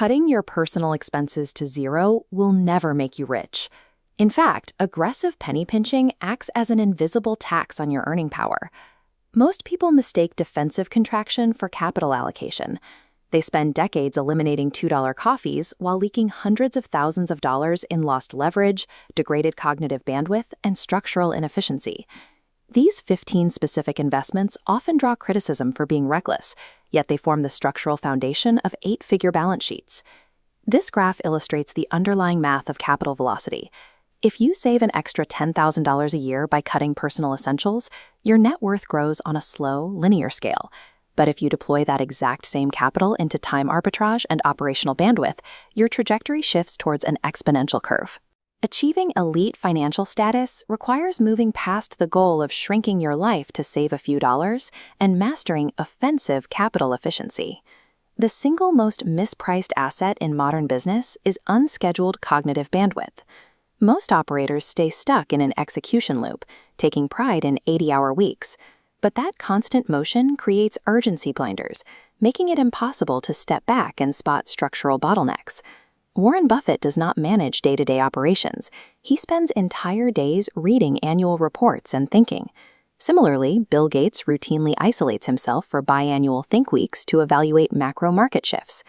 Cutting your personal expenses to zero will never make you rich. In fact, aggressive penny pinching acts as an invisible tax on your earning power. Most people mistake defensive contraction for capital allocation. They spend decades eliminating $2 coffees while leaking hundreds of thousands of dollars in lost leverage, degraded cognitive bandwidth, and structural inefficiency. These 15 specific investments often draw criticism for being reckless, yet they form the structural foundation of 8-figure balance sheets. This graph illustrates the underlying math of capital velocity. If you save an extra $10,000 a year by cutting personal essentials, your net worth grows on a slow, linear scale. But if you deploy that exact same capital into time arbitrage and operational bandwidth, your trajectory shifts towards an exponential curve. Achieving elite financial status requires moving past the goal of shrinking your life to save a few dollars and mastering offensive capital efficiency. The single most mispriced asset in modern business is unscheduled cognitive bandwidth. Most operators stay stuck in an execution loop, taking pride in 80-hour weeks. But that constant motion creates urgency blinders, making it impossible to step back and spot structural bottlenecks. Warren Buffett does not manage day-to-day operations. He spends entire days reading annual reports and thinking. Similarly, Bill Gates routinely isolates himself for biannual think weeks to evaluate macro market shifts.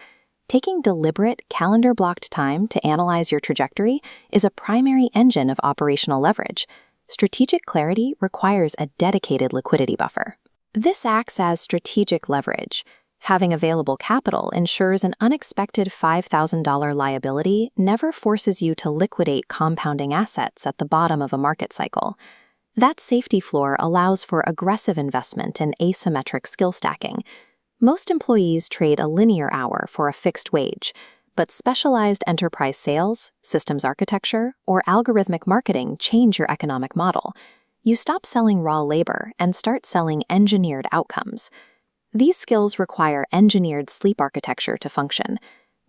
Taking deliberate, calendar-blocked time to analyze your trajectory is a primary engine of operational leverage. Strategic clarity requires a dedicated liquidity buffer. This acts as strategic leverage. Having available capital ensures an unexpected $5,000 liability never forces you to liquidate compounding assets at the bottom of a market cycle. That safety floor allows for aggressive investment in asymmetric skill stacking. Most employees trade a linear hour for a fixed wage, but specialized enterprise sales, systems architecture, or algorithmic marketing change your economic model. You stop selling raw labor and start selling engineered outcomes. These skills require engineered sleep architecture to function.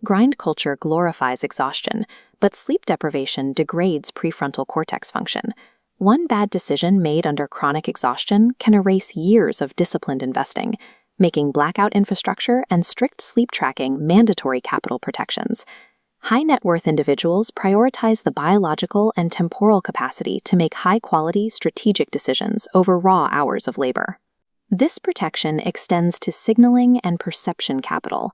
Grind culture glorifies exhaustion, but sleep deprivation degrades prefrontal cortex function. One bad decision made under chronic exhaustion can erase years of disciplined investing, making blackout infrastructure and strict sleep tracking mandatory capital protections. High net worth individuals prioritize the biological and temporal capacity to make high-quality strategic decisions over raw hours of labor. This protection extends to signaling and perception capital.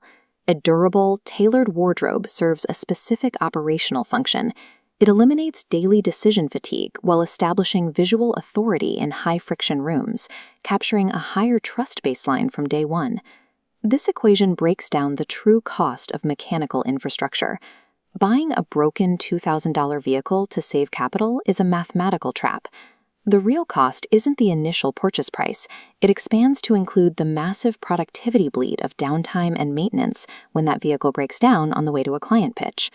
A durable, tailored wardrobe serves a specific operational function. It eliminates daily decision fatigue while establishing visual authority in high-friction rooms, capturing a higher trust baseline from day one. This equation breaks down the true cost of mechanical infrastructure. Buying a broken $2,000 vehicle to save capital is a mathematical trap. The real cost isn't the initial purchase price. It expands to include the massive productivity bleed of downtime and maintenance when that vehicle breaks down on the way to a client pitch.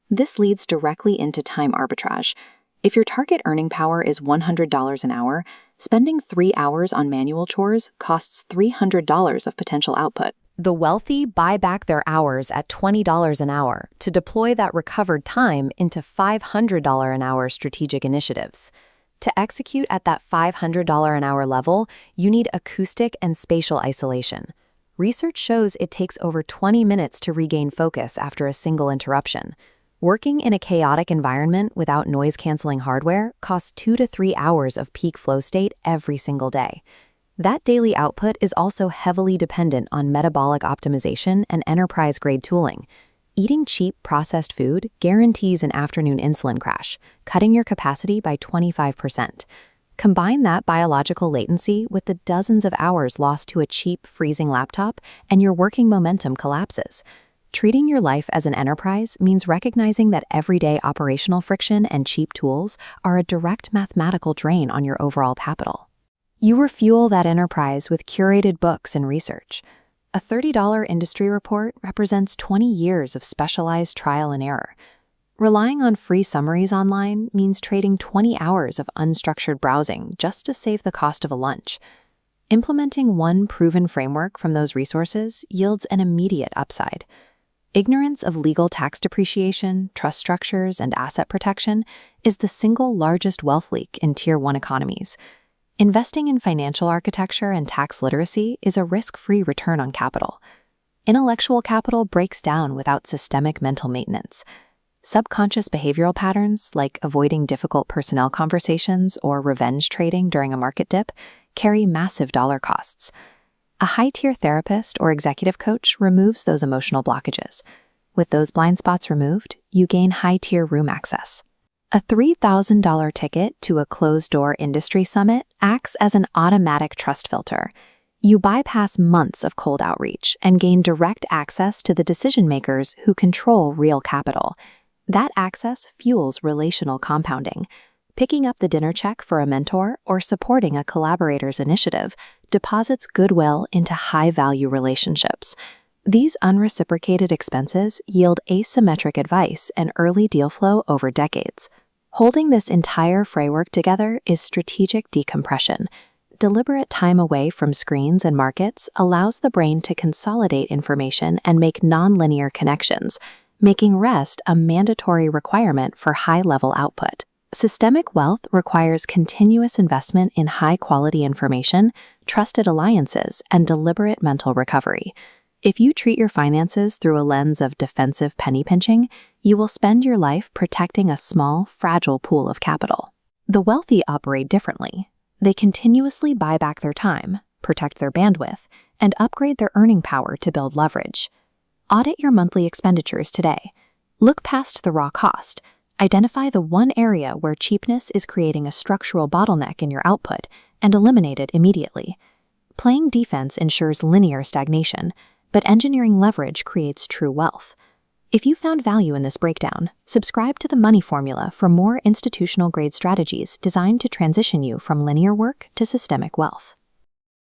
This leads directly into time arbitrage. If your target earning power is $100 an hour, spending 3 hours on manual chores costs $300 of potential output. The wealthy buy back their hours at $20 an hour to deploy that recovered time into $500 an hour strategic initiatives. To execute at that $500 an hour level, you need acoustic and spatial isolation. Research shows it takes over 20 minutes to regain focus after a single interruption. Working in a chaotic environment without noise-canceling hardware costs 2 to 3 hours of peak flow state every single day. That daily output is also heavily dependent on metabolic optimization and enterprise-grade tooling. Eating cheap, processed food guarantees an afternoon insulin crash, cutting your capacity by 25%. Combine that biological latency with the dozens of hours lost to a cheap, freezing laptop, and your working momentum collapses. Treating your life as an enterprise means recognizing that everyday operational friction and cheap tools are a direct mathematical drain on your overall capital. You refuel that enterprise with curated books and research. A $30 industry report represents 20 years of specialized trial and error. Relying on free summaries online means trading 20 hours of unstructured browsing just to save the cost of a lunch. Implementing one proven framework from those resources yields an immediate upside. Ignorance of legal tax depreciation, trust structures, and asset protection is the single largest wealth leak in Tier 1 economies. Investing in financial architecture and tax literacy is a risk-free return on capital. intellectual capital breaks down without systemic mental maintenance. Subconscious behavioral patterns, like avoiding difficult personnel conversations or revenge trading during a market dip, carry massive dollar costs. A high-tier therapist or executive coach removes those emotional blockages. With those blind spots removed, you gain high-tier room access. A $3,000 ticket to a closed-door industry summit acts as an automatic trust filter. You bypass months of cold outreach and gain direct access to the decision-makers who control real capital. That access fuels relational compounding. Picking up the dinner check for a mentor or supporting a collaborator's initiative deposits goodwill into high-value relationships. These unreciprocated expenses yield asymmetric advice and early deal flow over decades. Holding this entire framework together is strategic decompression. Deliberate time away from screens and markets allows the brain to consolidate information and make nonlinear connections, making rest a mandatory requirement for high-level output. Systemic wealth requires continuous investment in high-quality information, trusted alliances, and deliberate mental recovery. If you treat your finances through a lens of defensive penny pinching, you will spend your life protecting a small, fragile pool of capital. The wealthy operate differently. They continuously buy back their time, protect their bandwidth, and upgrade their earning power to build leverage. Audit your monthly expenditures today. Look past the raw cost. Identify the one area where cheapness is creating a structural bottleneck in your output and eliminate it immediately. Playing defense ensures linear stagnation, but engineering leverage creates true wealth. If you found value in this breakdown, subscribe to the Money Formula for more institutional-grade strategies designed to transition you from linear work to systemic wealth.